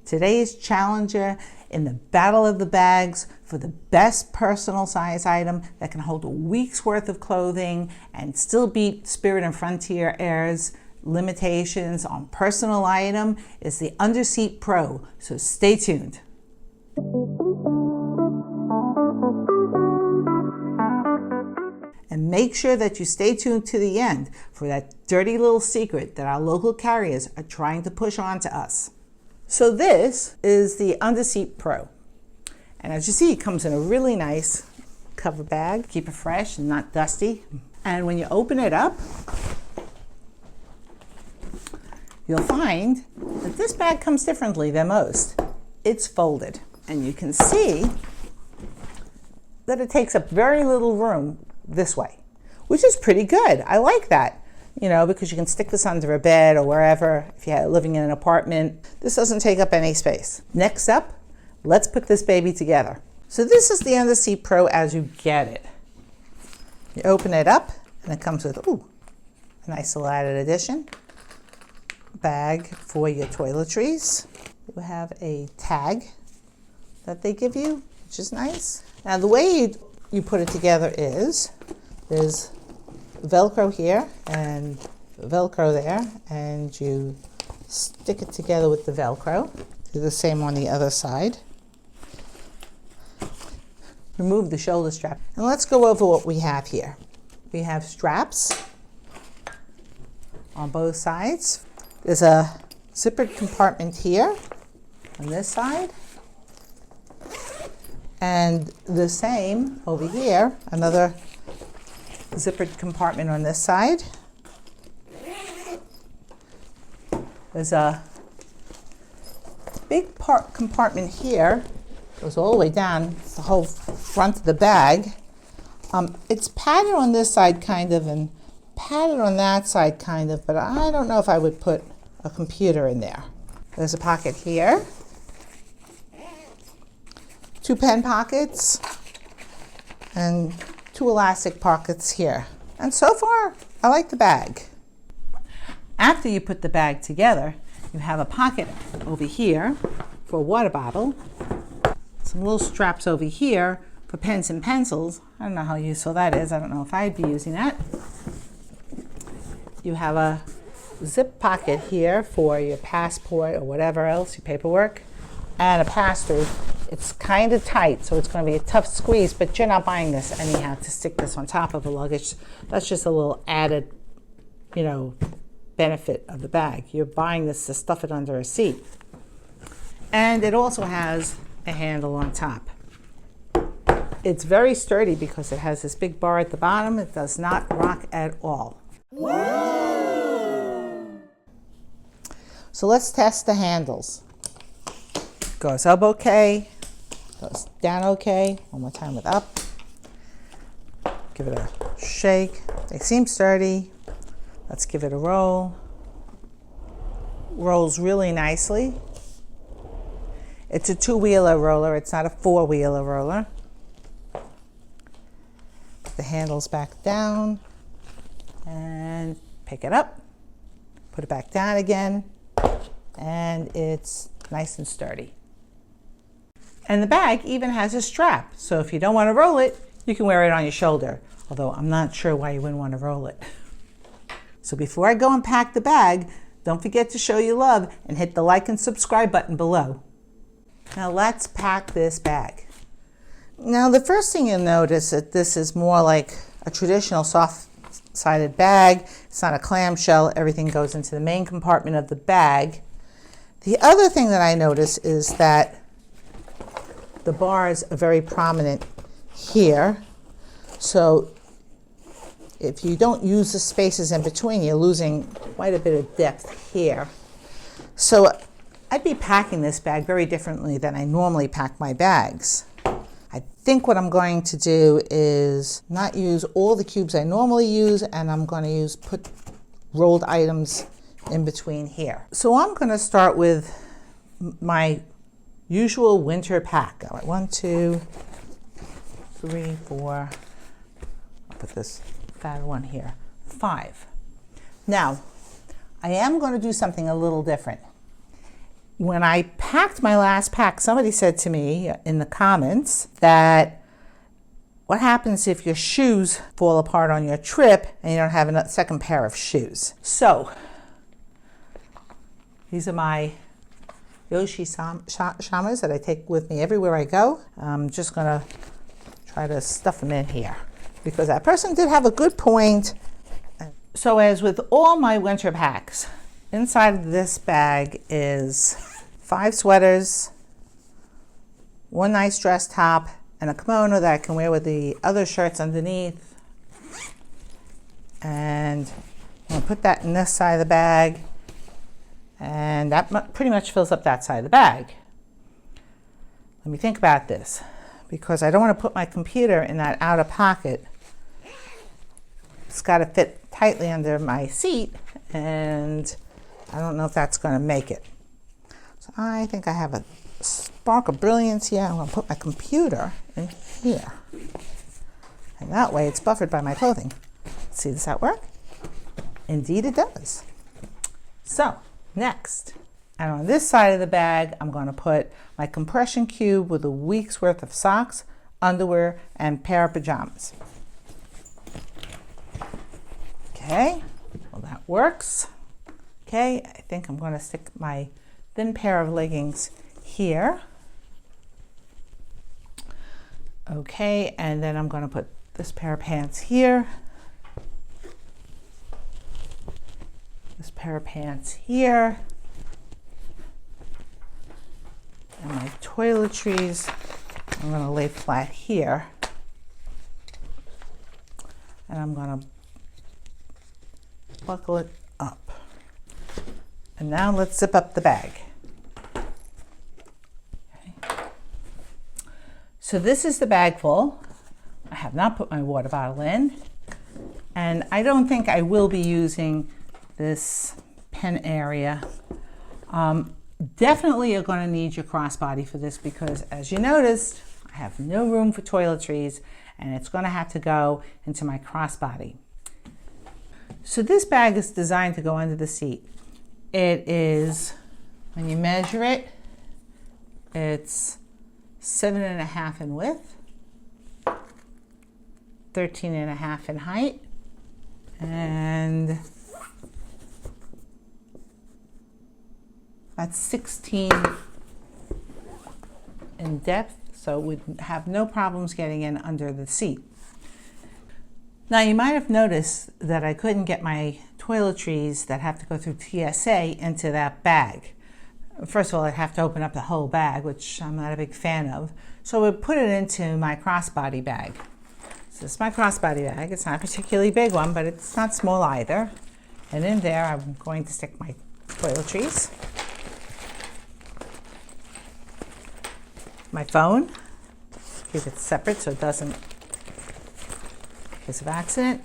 Today's challenger in the battle of the bags for the best personal size item that can hold a week's worth of clothing and still beat Spirit and Frontier Air's limitations on personal item is the Underseat Pro, so stay tuned. And make sure that you stay tuned to the end for that dirty little secret that our local carriers are trying to push on to us. So this is the Underseat Pro. And as you see, it comes in a really nice cover bag. Keep it fresh and not dusty. And when you open it up, you'll find that this bag comes differently than most. It's folded. And you can see that it takes up very little room this way, which is pretty good. I like that, you know, because you can stick this under a bed or wherever if you're living in an apartment. This doesn't take up any space. Next up, let's put this baby together. So this is the Underseat Pro as you get it. You open it up and it comes with, a nice little added addition. Bag for your toiletries. You have a tag that they give you, which is nice. Now the way you put it together is, there's Velcro here and Velcro there, and you stick it together with the Velcro. Do the same on the other side. Remove the shoulder strap. And let's go over what we have here. We have straps on both sides. There's a zippered compartment here on this side. And the same over here, another zippered compartment on this side. There's a big compartment here, goes all the way down, it's the whole front of the bag. It's padded on this side kind of and padded on that side kind of, but I don't know if I would put a computer in there. There's a pocket here. 2 pen pockets and 2 elastic pockets here. And so far, I like the bag. After you put the bag together, you have a pocket over here for a water bottle, some little straps over here for pens and pencils. I don't know how useful that is. I don't know if I'd be using that. You have a zip pocket here for your passport or whatever else, your paperwork, and a pass-through. It's kind of tight, so it's going to be a tough squeeze, but you're not buying this anyhow to stick this on top of a luggage. That's just a little added, benefit of the bag. You're buying this to stuff it under a seat. And it also has a handle on top. It's very sturdy because it has this big bar at the bottom. It does not rock at all. Whoa. So let's test the handles. Goes up okay, goes down okay. One more time with up. Give it a shake. They seem sturdy. Let's give it a roll. Rolls really nicely. It's a 2-wheeler roller. It's not a 4-wheeler roller. Put the handles back down and pick it up. Put it back down again, and it's nice and sturdy. And the bag even has a strap, so if you don't want to roll it, you can wear it on your shoulder, although I'm not sure why you wouldn't want to roll it. So before I go and pack the bag, don't forget to show your love and hit the like and subscribe button below. Now let's pack this bag. Now the first thing you'll notice that this is more like a traditional soft-sided bag. It's not a clamshell. Everything goes into the main compartment of the bag. The other thing that I notice is that the bars are very prominent here. So if you don't use the spaces in between, you're losing quite a bit of depth here. So I'd be packing this bag very differently than I normally pack my bags. I think what I'm going to do is not use all the cubes I normally use, and I'm going to put rolled items in between here. So I'm going to start with my usual winter pack. All right, 1, 2, 3, 4. I'll put this fat one here. 5. Now, I am going to do something a little different. When I packed my last pack, somebody said to me in the comments that what happens if your shoes fall apart on your trip and you don't have a second pair of shoes? So these are my Yoshi shamas that I take with me everywhere I go. I'm just going to try to stuff them in here because that person did have a good point. So as with all my winter packs, inside of this bag is 5 sweaters, 1 nice dress top, and a kimono that I can wear with the other shirts underneath. And I'm gonna put that in this side of the bag, and that pretty much fills up that side of the bag. Let me think about this, because I don't want to put my computer in that outer pocket. It's got to fit tightly under my seat, and I don't know if that's going to make it. So I think I have a spark of brilliance here. I'm going to put my computer in here, and that way it's buffered by my clothing. See, does that work? Indeed it does. So next, and on this side of the bag, I'm going to put my compression cube with a week's worth of socks, underwear, and pair of pajamas. Okay, well that works. Okay, I think I'm going to stick my thin pair of leggings here. Okay, and then I'm going to put this pair of pants here. This pair of pants here. And my toiletries, I'm going to lay flat here. And I'm going to buckle it up. And now let's zip up the bag. Okay. So this is the bag full. I have not put my water bottle in. And I don't think I will be using this pen area. Definitely you're going to need your crossbody for this because, as you noticed, I have no room for toiletries and it's going to have to go into my crossbody. So this bag is designed to go under the seat. It is, when you measure it, it's 7.5 in width, 13.5 in height, and that's 16 in depth, so we'd have no problems getting in under the seat. Now you might have noticed that I couldn't get my toiletries that have to go through TSA into that bag. First of all, I'd have to open up the whole bag, which I'm not a big fan of. So I would put it into my crossbody bag. So this is my crossbody bag. It's not a particularly big one, but it's not small either. And in there, I'm going to stick my toiletries, my phone, keep it separate so it doesn't, in case of accident,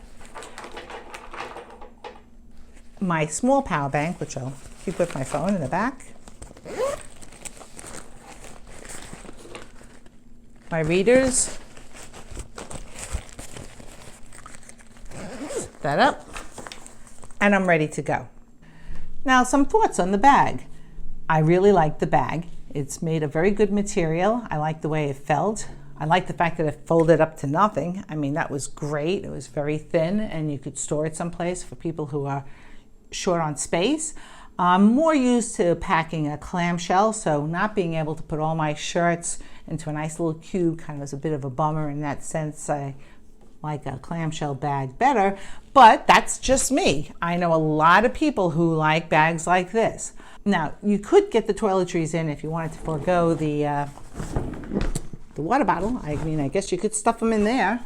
my small power bank, which I'll keep with my phone in the back, my readers, set that up, and I'm ready to go. Now some thoughts on the bag. I really like the bag. It's made of very good material. I like the way it felt. I like the fact that it folded up to nothing. I mean, that was great. It was very thin and you could store it someplace for people who are short on space. I'm more used to packing a clamshell, so not being able to put all my shirts into a nice little cube kind of was a bit of a bummer. In that sense, I like a clamshell bag better, but that's just me. I know a lot of people who like bags like this. Now, you could get the toiletries in if you wanted to forego the water bottle. I mean, I guess you could stuff them in there.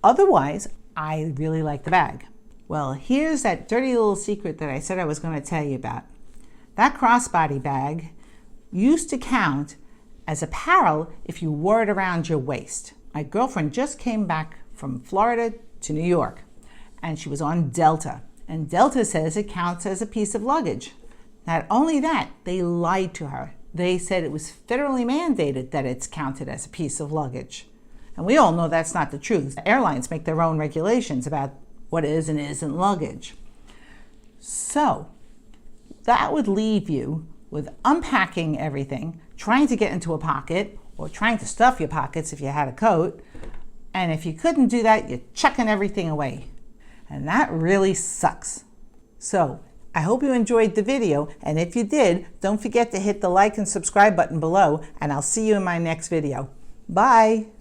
Otherwise, I really like the bag. Well, here's that dirty little secret that I said I was going to tell you about. That crossbody bag used to count as apparel if you wore it around your waist. My girlfriend just came back from Florida to New York, and she was on Delta. And Delta says it counts as a piece of luggage. Not only that, they lied to her. They said it was federally mandated that it's counted as a piece of luggage. And we all know that's not the truth. Airlines make their own regulations about what is and isn't luggage. So that would leave you with unpacking everything, trying to get into a pocket, or trying to stuff your pockets if you had a coat. And if you couldn't do that, you're chucking everything away. And that really sucks. So I hope you enjoyed the video, and if you did, don't forget to hit the like and subscribe button below, and I'll see you in my next video. Bye.